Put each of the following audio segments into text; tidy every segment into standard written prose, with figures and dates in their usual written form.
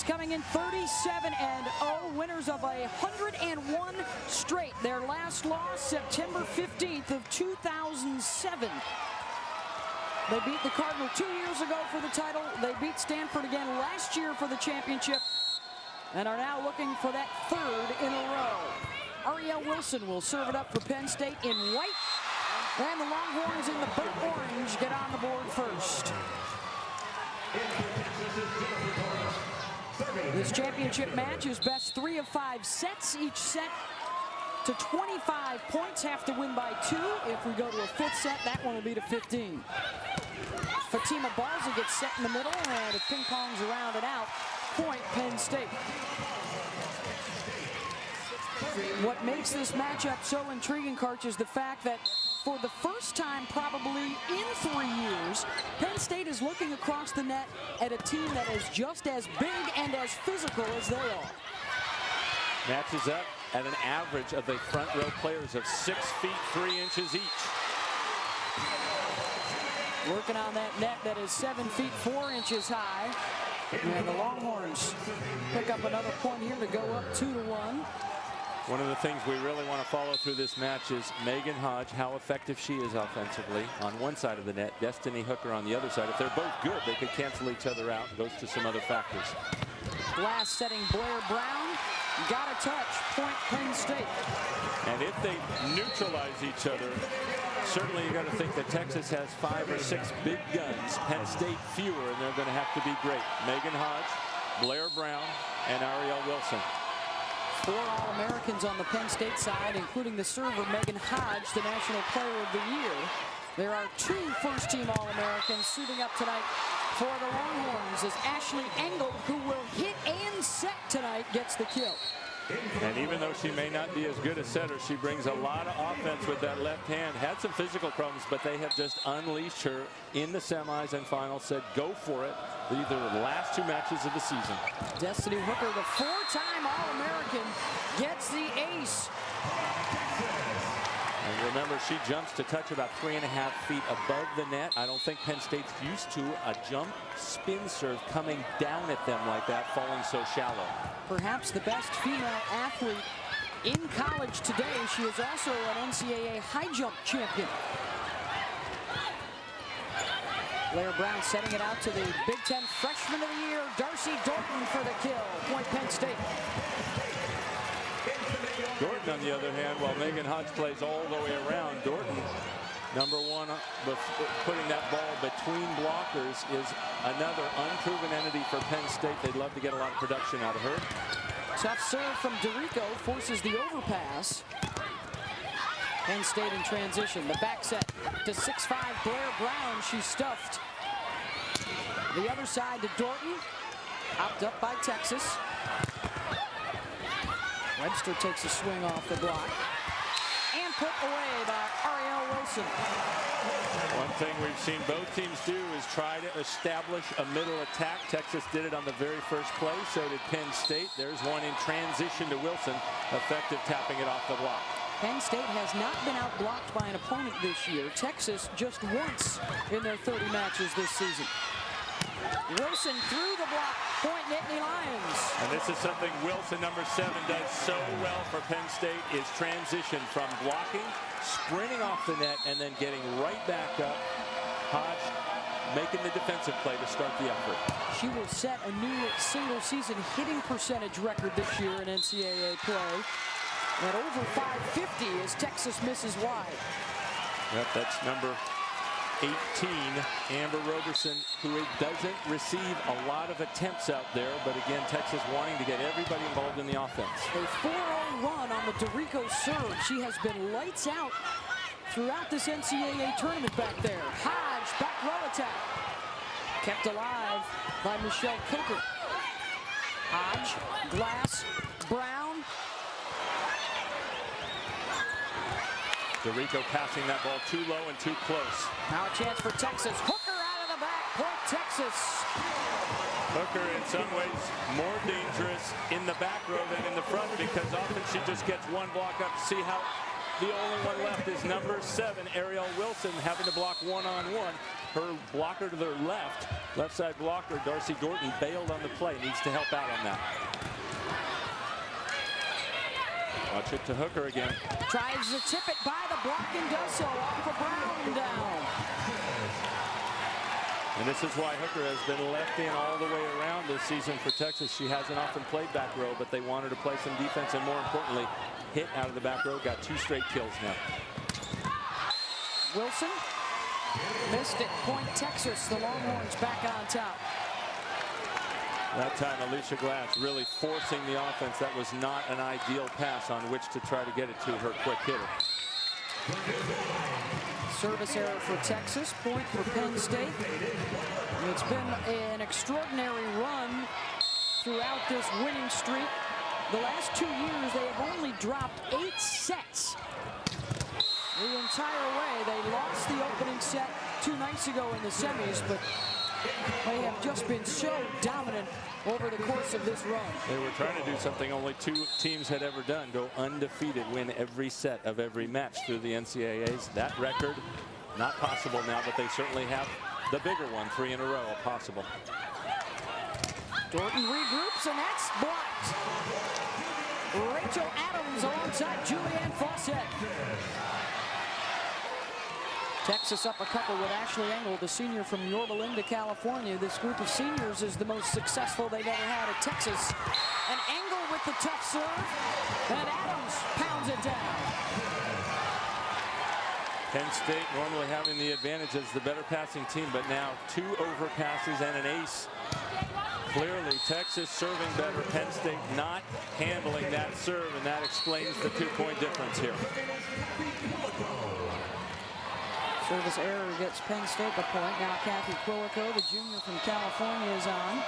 Knights coming in 37-0, winners of 101 straight. Their last loss September 15th of 2007. They beat the Cardinal 2 years ago for the title. They beat Stanford again last year for the championship and are now looking for that third in a row. Ariel Wilson will serve it up for Penn State in white, and the Longhorns in the burnt orange get on the board first. This championship match is best 3 of 5 sets. Each set to 25 points, have to win by 2. If we go to a 5th set, that one will be to 15. Fatima Balza gets set in the middle, and if ping pong's around and out, point Penn State. What makes this matchup so intriguing, Karch, is the fact that for the first time probably in 3 years, Penn State is looking across the net at a team that is just as big and as physical as they are. Matches up at an average of the front row players of 6 feet 3 inches each. Working on that net that is 7 feet 4 inches high. And the Longhorns pick up another point here to go up 2-1. One of the things we really want to follow through this match is Megan Hodge, how effective she is offensively on one side of the net, Destiny Hooker on the other side. If they're both good, they could cancel each other out. It goes to some other factors. Glass setting Blair Brown. Got a touch. Point Penn State. And if they neutralize each other, certainly you got to think that Texas has 5 or 6 big guns. Penn State fewer, and they're going to have to be great. Megan Hodge, Blair Brown, and Ariel Wilson. 4 All-Americans on the Penn State side, including the server Megan Hodge, the National Player of the Year. There are 2 first-team All-Americans suiting up tonight for the Longhorns as Ashley Engel, who will hit and set tonight, gets the kill. And even though she may not be as good a setter, she brings a lot of offense with that left hand. Had some physical problems, but they have just unleashed her in the semis and finals. Said go for it. These are the last 2 matches of the season. Destiny Hooker, the 4-time All-American, gets the ace. And remember, she jumps to touch about 3.5 feet above the net. I don't think Penn State's used to a jump spin serve coming down at them like that, falling so shallow. Perhaps the best female athlete in college today. She is also an NCAA high jump champion. Blair Brown setting it out to the Big Ten Freshman of the Year, Darcy Dorton, for the kill. Point Penn State. Dorton, on the other hand, while Megan Hodge plays all the way around, Dorton, number 1, putting that ball between blockers, is another unproven entity for Penn State. They'd love to get a lot of production out of her. Tough serve from DeRico forces the overpass. Penn State in transition. The back set to 6'5" Blair Brown. She's stuffed. The other side to Dorton. Hopped up by Texas. Webster takes a swing off the block. And put away by Ariel Wilson. One thing we've seen both teams do is try to establish a middle attack. Texas did it on the very first play. So did Penn State. There's one in transition to Wilson. Effective tapping it off the block. Penn State has not been outblocked by an opponent this year. Texas just once in their 30 matches this season. Wilson through the block. Point Nittany Lions. And this is something Wilson, number 7, does so well for Penn State, is transition from blocking, sprinting off the net, and then getting right back up. Hodge making the defensive play to start the effort. She will set a new single-season hitting percentage record this year in NCAA play at over .550 as Texas misses wide. Yep, that's number 18, Amber Roberson, who doesn't receive a lot of attempts out there, but again, Texas wanting to get everybody involved in the offense. A 4-0 run on the DeRico serve. She has been lights out throughout this NCAA tournament back there. Hodge, back row attack. Kept alive by Michelle Coker. Hodge, Glass, Brown. DeRico passing that ball too low and too close. Now a chance for Texas. Hooker out of the back. Point Texas. Hooker in some ways more dangerous in the back row than in the front, because often she just gets one block up. See how the only one left is number 7, Ariel Wilson, having to block one-on-one. her blocker to their left side blocker, Darcy Dorton, bailed on the play. Needs to help out on that. Watch it to Hooker again. Tries to tip it by the block and does so off of Brown down. And this is why Hooker has been left in all the way around this season for Texas. She hasn't often played back row, but they want her to play some defense and, more importantly, hit out of the back row. Got 2 straight kills now. Wilson missed it. Point Texas. The Longhorns back on top. That time, Alicia Glass really forcing the offense. That was not an ideal pass on which to try to get it to her quick hitter. Service error for Texas. Point for Penn State. It's been an extraordinary run throughout this winning streak. The last 2 years, they have only dropped 8 sets. The entire way. They lost the opening set 2 nights ago in the semis, but they have just been so dominant over the course of this run. They were trying to do something only 2 teams had ever done, go undefeated, win every set of every match through the NCAAs. That record, not possible now, but they certainly have the bigger one, 3 in a row, possible. Dorton regroups, and that's blocked. Rachel Adams alongside Julianne Fawcett. Texas up a couple with Ashley Engel, the senior from Yorba Linda, California. This group of seniors is the most successful they've ever had at Texas. And Engel with the tough serve, and Adams pounds it down. Penn State normally having the advantage as the better passing team, but now 2 overpasses and an ace. Clearly, Texas serving better, Penn State not handling that serve, and that explains the 2-point difference here. Service error gets Penn State the point. Now Kathy Quilico, the junior from California, is on.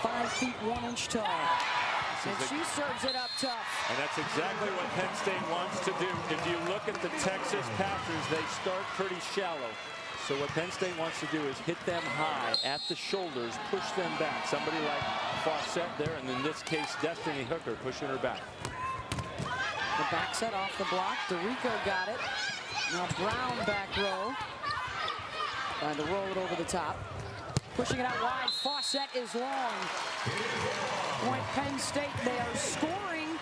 5 feet 1 inch tall. And she serves it up tough. And that's exactly what Penn State wants to do. If you look at the Texas passers, they start pretty shallow. So what Penn State wants to do is hit them high at the shoulders, push them back. Somebody like Fawcett there, and in this case, Destiny Hooker pushing her back. The back set off the block. DeRico got it. Now Brown back row. Trying to roll it over the top. Pushing it out wide. Fawcett is long. Point Penn State. They are scoring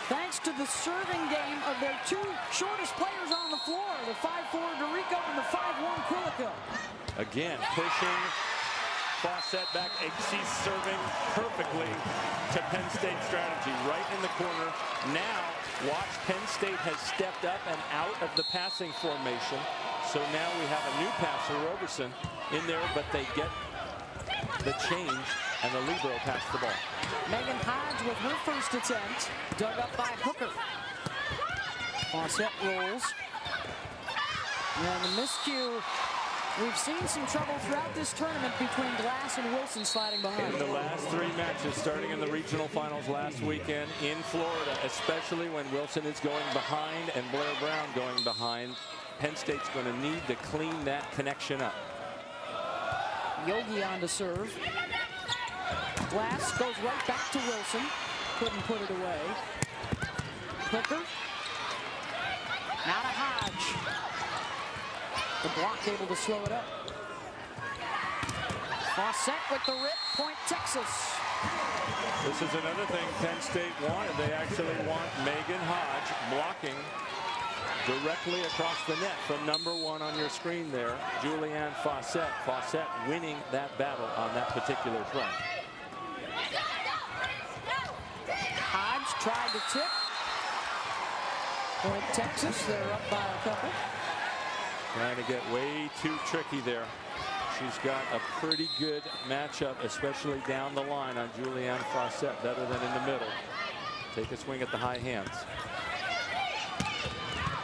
thanks to the serving game of their 2 shortest players on the floor. The 5'4" DeRico and the 5'1" Quilico. Again, pushing Fawcett back. She's serving perfectly to Penn State strategy. Right in the corner. Now, watch, Penn State has stepped up and out of the passing formation. So now we have a new passer, Roberson, in there, but they get the change, and the libero passed the ball. Megan Hodge with her first attempt, dug up by Hooker. Fawcett rolls. And the miscue. We've seen some trouble throughout this tournament between Glass and Wilson sliding behind. In the last 3 matches, starting in the regional finals last weekend in Florida, especially when Wilson is going behind and Blair Brown going behind, Penn State's going to need to clean that connection up. Yogi on to serve. Glass goes right back to Wilson. Couldn't put it away. Hooker. Now to Hodge. The block able to slow it up. Fawcett with the rip. Point Texas. This is another thing Penn State wanted. They actually want Megan Hodge blocking directly across the net from number 1 on your screen there, Julianne Fawcett. Fawcett winning that battle on that particular play. Hodge tried to tip. Point Texas. They're up by a couple. Trying to get way too tricky there. She's got a pretty good matchup, especially down the line on Julianne Fawcett, better than in the middle. Take a swing at the high hands.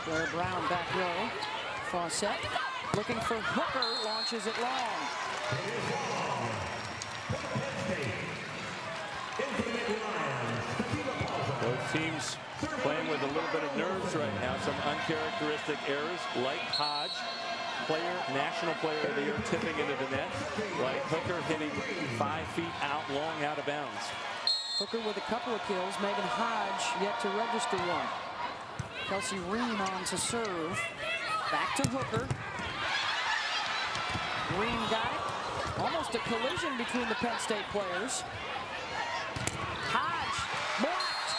Blair Brown back row. Fawcett looking for Hooker, launches it long. Both teams playing with a little bit of nerves right now. Some uncharacteristic errors, like Hodge, national player of the year, tipping into the net. Like Hooker hitting 5 feet out, long out of bounds. Hooker with a couple of kills. Megan Hodge yet to register one. Kelsey Ream on to serve. Back to Hooker. Green got it. Almost a collision between the Penn State players. Hodge blocked.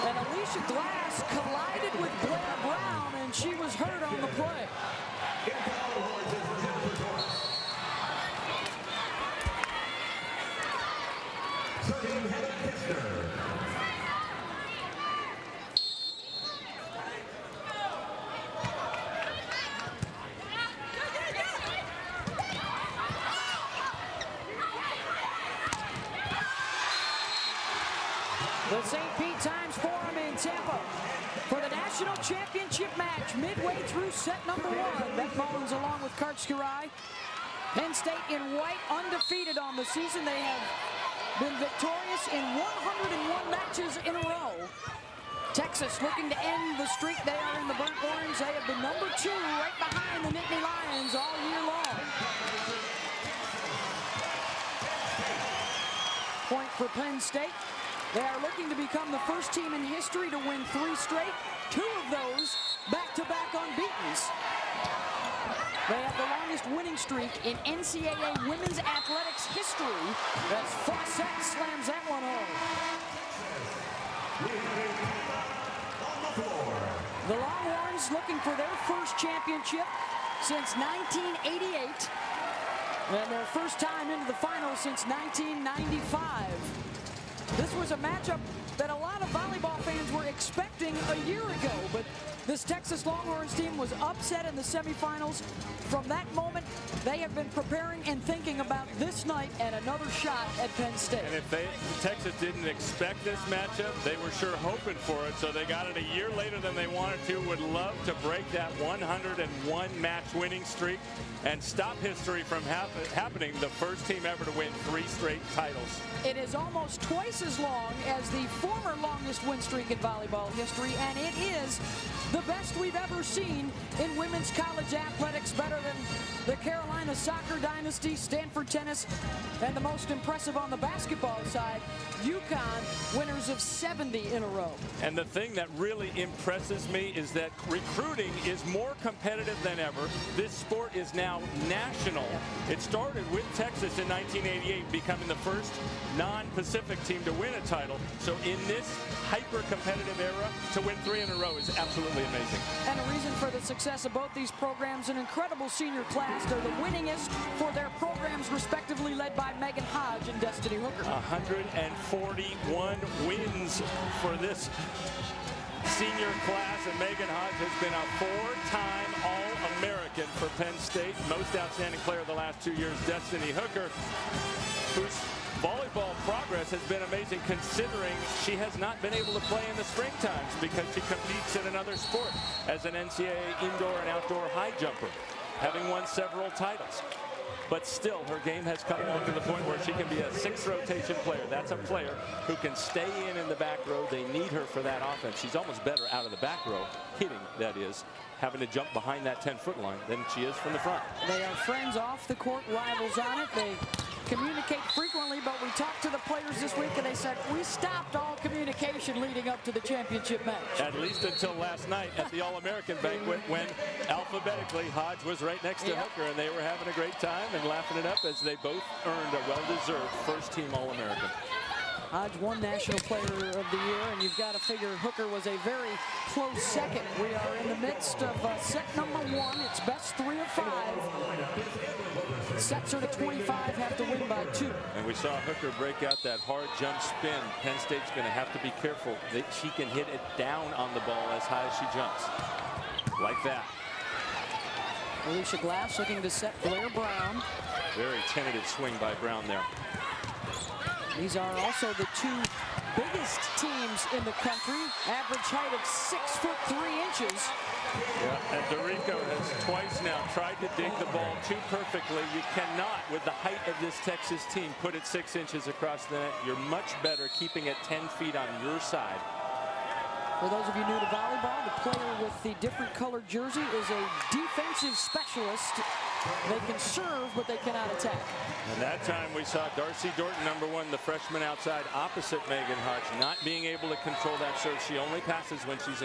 And Alicia Glass collided with Blair Brown, and she was hurt on the play. The St. Pete Times Forum in Tampa for the national championship match midway through set number 1. Beth Mullins along with Kartskirai. Penn State in white, undefeated on the season. They have been victorious in 101 matches in a row. Texas looking to end the streak. They are in the burnt orange. They have been number 2 right behind the Nittany Lions all year long. Point for Penn State. They are looking to become the first team in history to win 3 straight, 2 of those back-to-back unbeatens. They have the longest winning streak in NCAA women's athletics history as Fawcett slams that one home. The Longhorns looking for their first championship since 1988 and their first time into the finals since 1995. This was a matchup that a lot of volleyball fans were expecting a year ago, but this Texas Longhorns team was upset in the semifinals. From that moment, they have been preparing and thinking about this night and another shot at Penn State. And if Texas didn't expect this matchup, they were sure hoping for it, so they got it a year later than they wanted to. Would love to break that 101 match winning streak and stop history from happening. The first team ever to win 3 straight titles. It is almost twice as long as the former longest win streak in volleyball history, and it is the best we've ever seen in women's college athletics, better than the Carolina soccer dynasty, Stanford tennis, and the most impressive on the basketball side, UConn, winners of 70 in a row. And the thing that really impresses me is that recruiting is more competitive than ever. This sport is now national. It started with Texas in 1988, becoming the first non-Pacific team to win a title. So in this hyper-competitive era, to win 3 in a row is absolutely amazing. And a reason for the success of both these programs, an incredible senior class. They're the winningest for their programs, respectively, led by Megan Hodge and Destiny Hooker. 141 wins for this senior class, and Megan Hodge has been a 4-time All-American for Penn State. Most outstanding player of the last 2 years, Destiny Hooker, whose volleyball progress has been amazing considering she has not been able to play in the spring times because she competes in another sport as an NCAA indoor and outdoor high jumper, having won several titles. But still, her game has come along to the point where she can be a 6th rotation player. That's a player who can stay in the back row. They need her for that offense. She's almost better out of the back row, hitting, that is, having to jump behind that 10-foot line than she is from the front. They are friends off the court, rivals on it. They communicate frequently, but we talked to the players this week and they said we stopped all communication leading up to the championship match. At least until last night at the All-American banquet when alphabetically Hodge was right next to Hooker, and they were having a great time and laughing it up as they both earned a well-deserved first-team All-American. Hodge won National Player of the Year, and you've got to figure Hooker was a very close second. We are in the midst of set number 1. It's best 3 of 5. Sets are to 25, have to win by 2. And we saw Hooker break out that hard jump spin. Penn State's going to have to be careful that she can hit it down on the ball as high as she jumps. Like that. Alicia Glass looking to set Blair Brown. Very tentative swing by Brown there. These are also the 2 biggest teams in the country. Average height of 6'3". Yeah, and Dorico has twice now tried to dig the ball too perfectly. You cannot, with the height of this Texas team, put it 6 inches across the net. You're much better keeping it 10 feet on your side. For those of you new to volleyball, the player with the different colored jersey is a defensive specialist. They can serve, but they cannot attack. And that time we saw Darcy Dorton, number 1, the freshman outside opposite Megan Hodge, not being able to control that serve. She only passes when she's